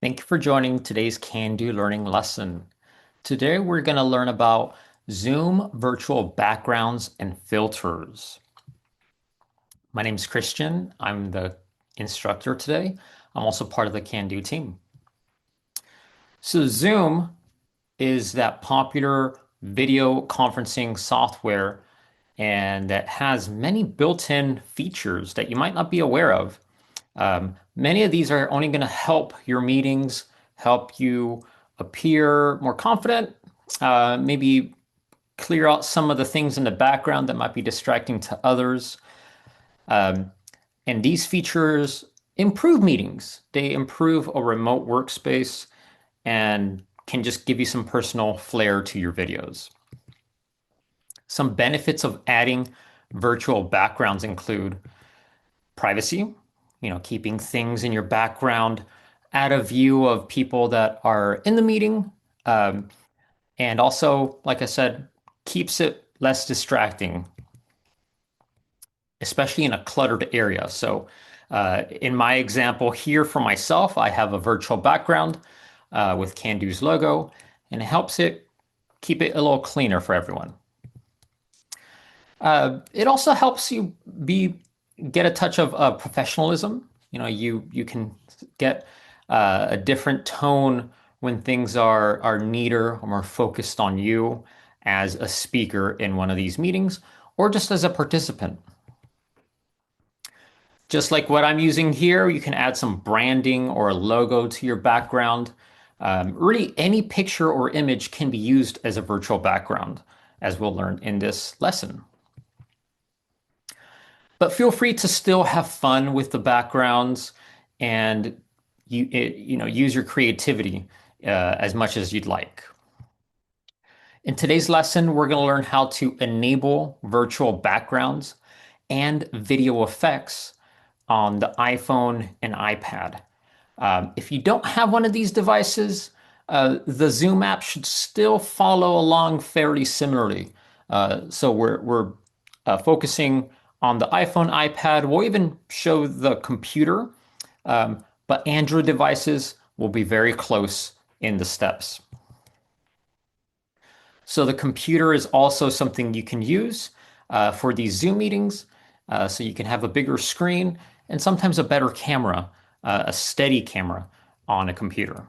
Thank you for joining today's Candoo learning lesson. Today we're going to learn about Zoom virtual backgrounds and filters. My name is Christian. I'm the instructor today. I'm also part of the Candoo team. So Zoom is that popular video conferencing software and that has many built-in features that you might not be aware of. Many of these are only going to help your meetings, help you appear more confident, maybe clear out some of the things in the background that might be distracting to others. Um, and these features improve meetings. They improve a remote workspace and can just give you some personal flair to your videos. Some benefits of adding virtual backgrounds include privacy, keeping things in your background out of view of people that are in the meeting. Um, and also, like I said, keeps it less distracting, especially in a cluttered area. So, in my example here for myself, I have a virtual background with Candoo's logo, and it helps it keep it a little cleaner for everyone. It also helps you be get a touch of professionalism. You can get a different tone when things are neater or more focused on you as a speaker in one of these meetings, or just as a participant. Just like what I'm using here, you can add some branding or a logo to your background. Really, any picture or image can be used as a virtual background, as we'll learn in this lesson. But feel free to still have fun with the backgrounds and use your creativity as much as you'd like. In today's lesson, we're going to learn how to enable virtual backgrounds and video effects on the iPhone and iPad. If you don't have one of these devices, the Zoom app should still follow along fairly similarly. So we're focusing on the iPhone, iPad. We'll even show the computer, but Android devices will be very close in the steps. So the computer is also something you can use for these Zoom meetings. So you can have a bigger screen and sometimes a better camera, a steady camera on a computer.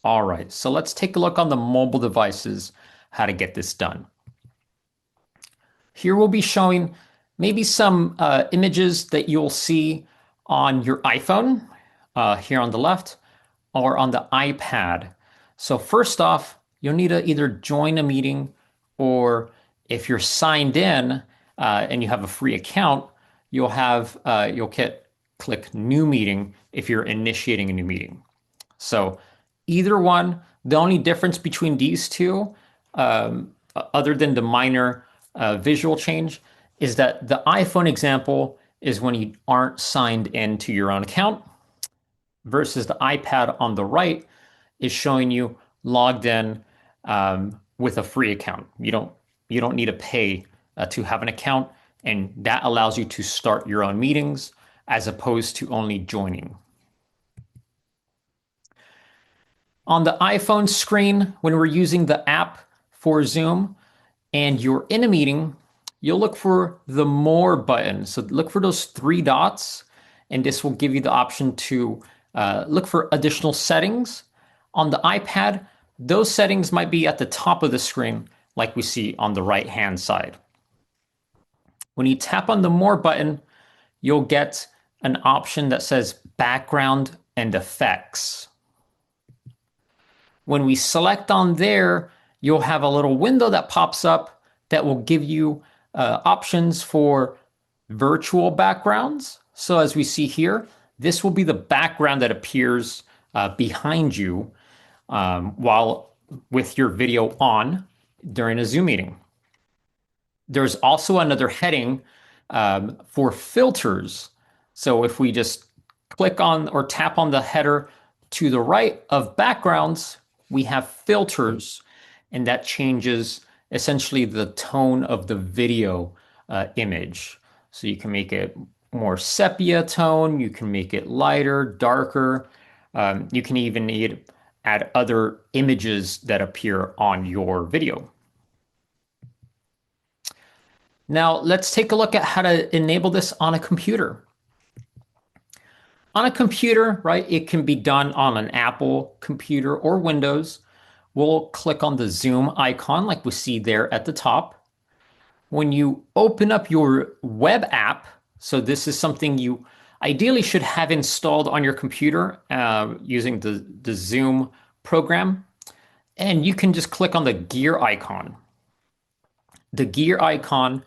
All right, so let's take a look on the mobile devices, how to get this done. Here we'll be showing maybe some images that you'll see on your iPhone here on the left or on the iPad. So first off, you'll need to either join a meeting, or if you're signed in and you have a free account, you'll click New Meeting if you're initiating a new meeting. So either one, the only difference between these two, other than the minor visual change, is that the iPhone example is when you aren't signed into your own account, versus the iPad on the right is showing you logged in with a free account. You don't need to pay to have an account, and that allows you to start your own meetings as opposed to only joining. On the iPhone screen, when we're using the app for Zoom and you're in a meeting, you'll look for the More button. So look for those three dots, and this will give you the option to look for additional settings. On the iPad, those settings might be at the top of the screen, like we see on the right-hand side. When you tap on the More button, you'll get an option that says Background and Effects. When we select on there, you'll have a little window that pops up that will give you options for virtual backgrounds. So as we see here, this will be the background that appears behind you while with your video on during a Zoom meeting. There's also another heading for filters. So if we just click on or tap on the header to the right of backgrounds, we have filters, and that changes essentially the tone of the video image. So you can make it more sepia tone, you can make it lighter, darker. You can even add other images that appear on your video. Now, let's take a look at how to enable this on a computer. On a computer, right, it can be done on an Apple computer or Windows. We'll click on the Zoom icon like we see there at the top. When you open up your web app, so this is something you ideally should have installed on your computer using the Zoom program, and you can just click on the gear icon. The gear icon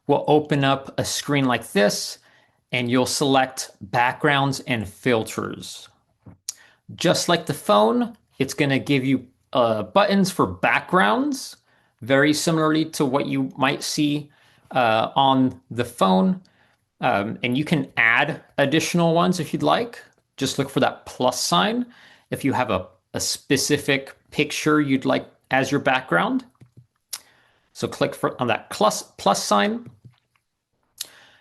will open up a screen like this, and you'll select backgrounds and filters. Just like the phone, it's going to give you buttons for backgrounds, very similarly to what you might see on the phone. And you can add additional ones if you'd like. Just look for that plus sign if you have a specific picture you'd like as your background. So click on that plus sign.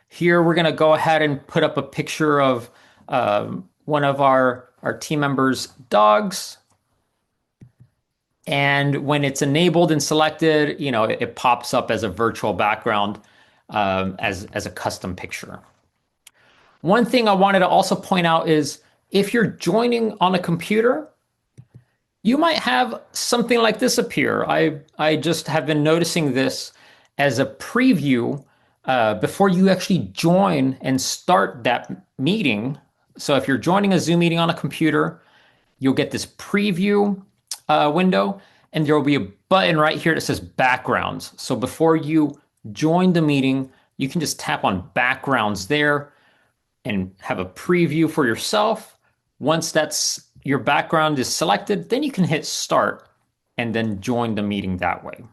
Here we're going to go ahead and put up a picture of one of our team members' dogs. And when it's enabled and selected, it pops up as a virtual background as a custom picture. One thing I wanted to also point out is if you're joining on a computer, you might have something like this appear. I just have been noticing this as a preview before you actually join and start that meeting. So if you're joining a Zoom meeting on a computer, you'll get this preview window, and there will be a button right here that says backgrounds. So before you join the meeting, you can just tap on backgrounds there and have a preview for yourself. Once your background is selected, then you can hit start and then join the meeting that way.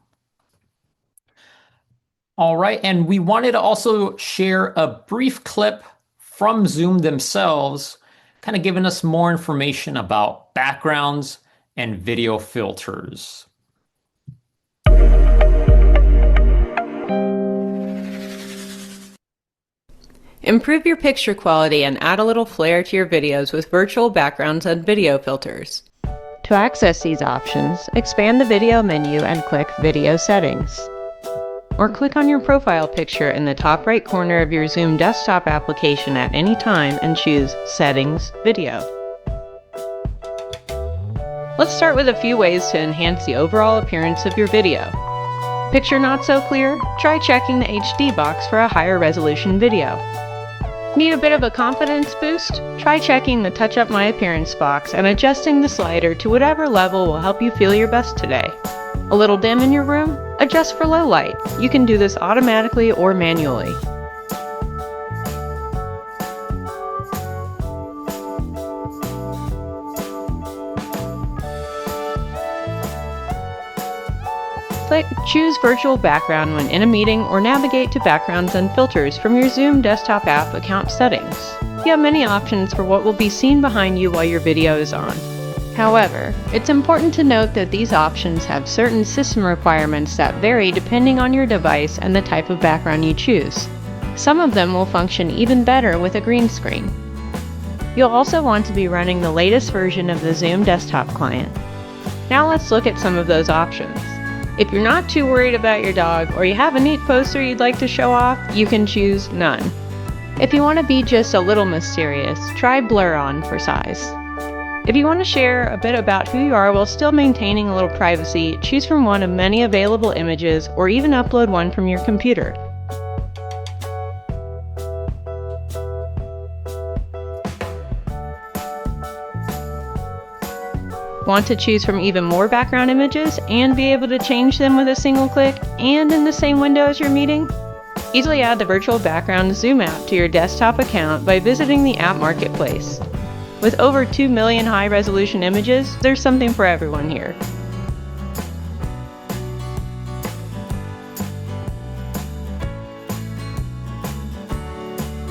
All right, and we wanted to also share a brief clip from Zoom themselves, kind of giving us more information about backgrounds and video filters. Improve your picture quality and add a little flair to your videos with virtual backgrounds and video filters. To access these options, expand the video menu and click Video Settings. Or click on your profile picture in the top right corner of your Zoom desktop application at any time and choose Settings, Video. Let's start with a few ways to enhance the overall appearance of your video. Picture not so clear? Try checking the HD box for a higher resolution video. Need a bit of a confidence boost? Try checking the Touch Up My Appearance box and adjusting the slider to whatever level will help you feel your best today. A little dim in your room? Adjust for low light. You can do this automatically or manually. Click Choose Virtual Background when in a meeting or navigate to Backgrounds and Filters from your Zoom desktop app account settings. You have many options for what will be seen behind you while your video is on. However, it's important to note that these options have certain system requirements that vary depending on your device and the type of background you choose. Some of them will function even better with a green screen. You'll also want to be running the latest version of the Zoom desktop client. Now let's look at some of those options. If you're not too worried about your dog or you have a neat poster you'd like to show off, you can choose None. If you want to be just a little mysterious, try Blur On for size. If you want to share a bit about who you are while still maintaining a little privacy, choose from one of many available images or even upload one from your computer. Want to choose from even more background images and be able to change them with a single click and in the same window as your meeting? Easily add the virtual background Zoom app to your desktop account by visiting the app marketplace. With over 2 million high-resolution images, there's something for everyone here.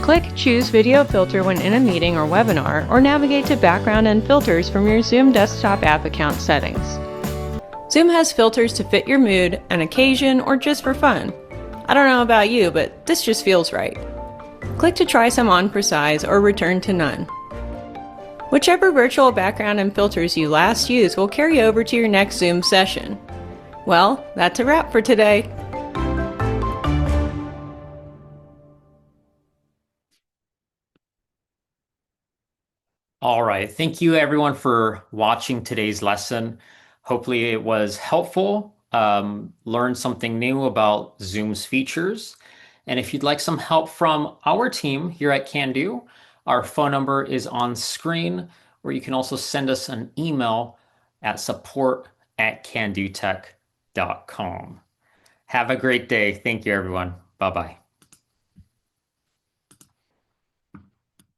Click Choose Video Filter when in a meeting or webinar, or navigate to Background and Filters from your Zoom desktop app account settings. Zoom has filters to fit your mood, an occasion, or just for fun. I don't know about you, but this just feels right. Click to try some on for size or return to None. Whichever virtual background and filters you last used will carry over to your next Zoom session. Well, that's a wrap for today. All right. Thank you everyone for watching today's lesson. Hopefully it was helpful. Learned something new about Zoom's features. And if you'd like some help from our team here at Candoo, our phone number is on screen, or you can also send us an email at support@candootech.com. Have a great day. Thank you, everyone. Bye-bye.